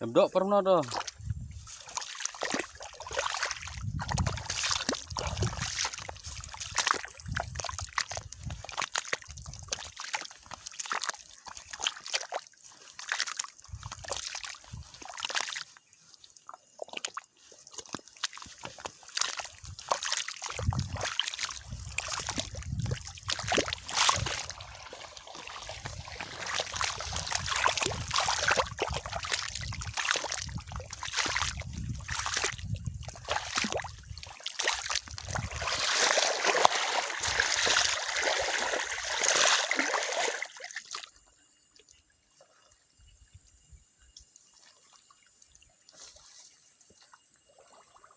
Dok pernah dah.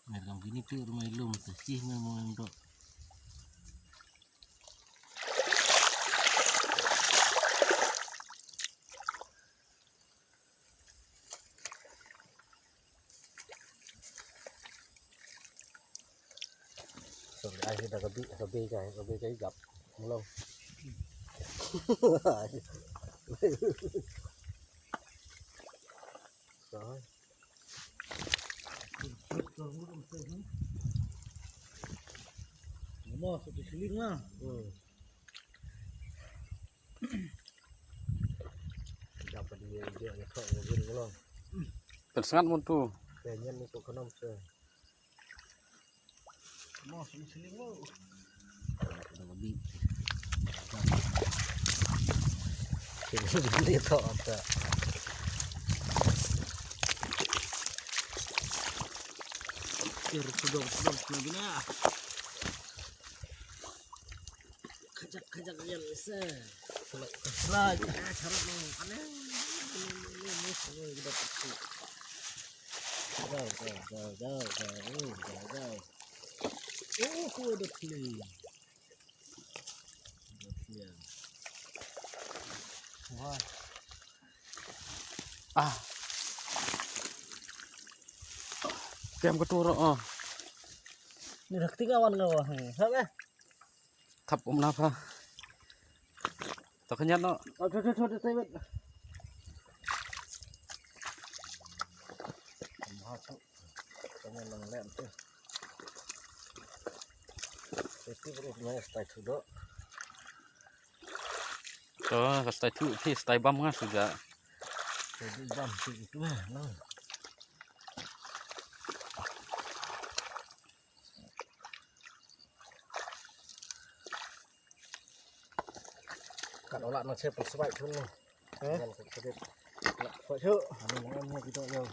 Mereka gini tuh rumah ilum sih memang dok. Sorry, aja dah kebi kai gap mulai. Rồi. Mau satu siling lah. Dapat dia kau ngin belum. Tersangat mutu. Pengen ni kau kenam se. Mau satu siling lo. Dah lebih. Ini kau apa? Sudah begini. Kejak yang bisa. Lagi cara mau aneh. Ini semua kita pakai. Jauh. Oh, ada play. Wah. Kem keturuk Ini dah ketinggalan kau. Sampai. Thap napa? Tak kenyat no. Thôi tebet. Masuk. Pengen lem tu. Itu terus main stay sudah. So, stay tu, stay bam kan sudah. Stay bam itu mah. Kalau nak nak cepat sebaik pun ni. Jangan sedikit. Nak cepat cuk. Ini kita jauh.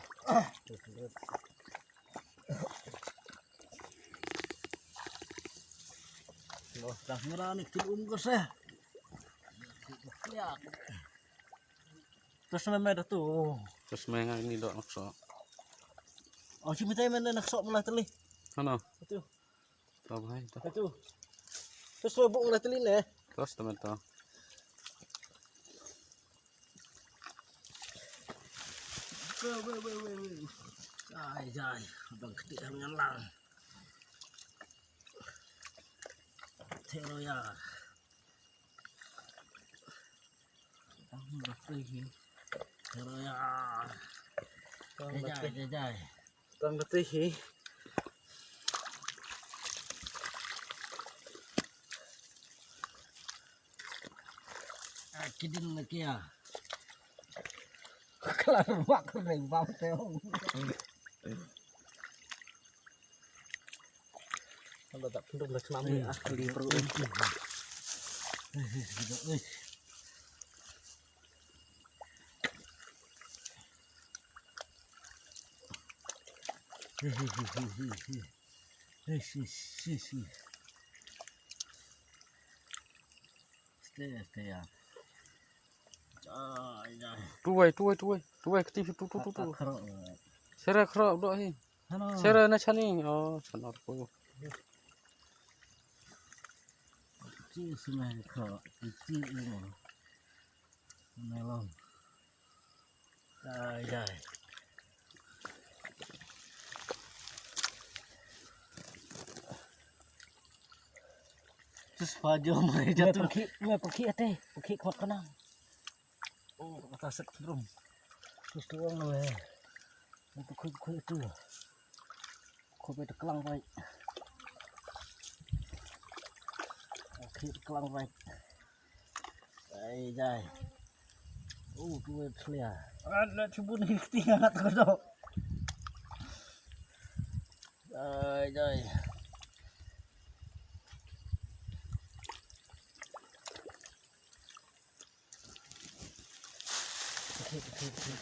Loh, dah merah ni kecil umur saya. Ya. Terus memang dah tu. Terus memang ini dok nak sok. Oh, cuma saya mana nak sok malah teli. Mana? Itu. Tahu hai tu. Itu. Terus buk malah teli ni. Terus teman tu. Weh. Jai. Abang ketik dah menyalang. Teroya. Dah pergi. Teroya. Jai. Tang pergi. Kidin lagi ya. Kalau mak kering banget teo. Kalau tak penduk dah senam ya, keliru. Stay ya. Tuai ketif tu. Sera kerap dah ni. Sera nak cani. Oh, sanar aku. Kecil semua kerap. Kecil ni. Melon. Jai. Terus baju mai jatuh. Pergi ate. Pergi kuat kenang. Oh, atas sebelum. Terus tuang le. Untuk kuy itu, kuy itu kelang baik. Oke, kelang baik. Jai. Kuy clear. Ada cubun ni tinggal tak ada. Jai.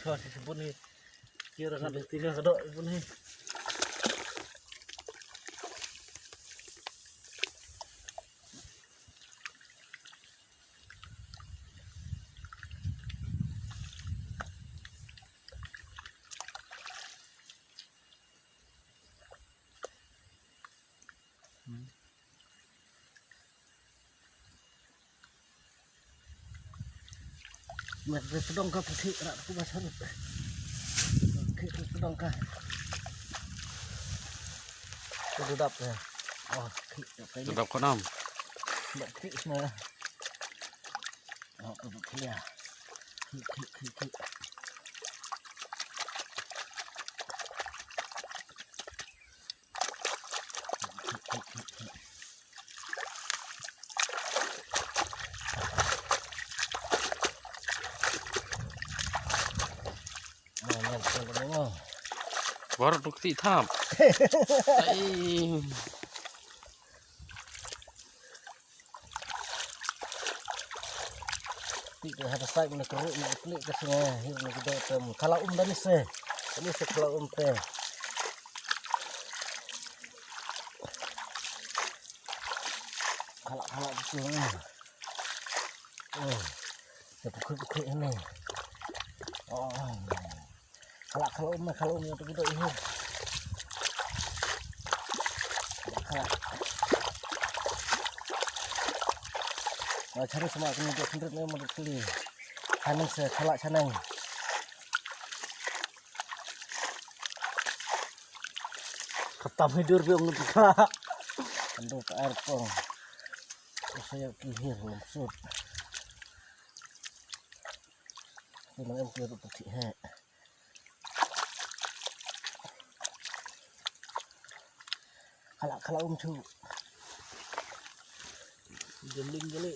Oke, cubun ni. Kira kan tinggal kedok pun ni. Mat pedong ka putih rak aku basah. Oke, pedong ka. Sedap ya. Oh, sedap konam. Sedap tik semua. Oh, clear. Kik. Baru bukti thap. Tidak ada sai nak keruk nak klik ke sini. Ini kita tem. Kalau dari se, ini kalau teh. Kalau itu ni. Saya pukul ini. Oh. Kalau itu kita ini. Cari semua kena buat sendiri ni menurut kali. Kanang sekalak canang. Ketam hidur biar menurut Anduk air pong. Saya kihir langsung. Ini yang kira putih he. Kalau cu. Jeling. Kalau.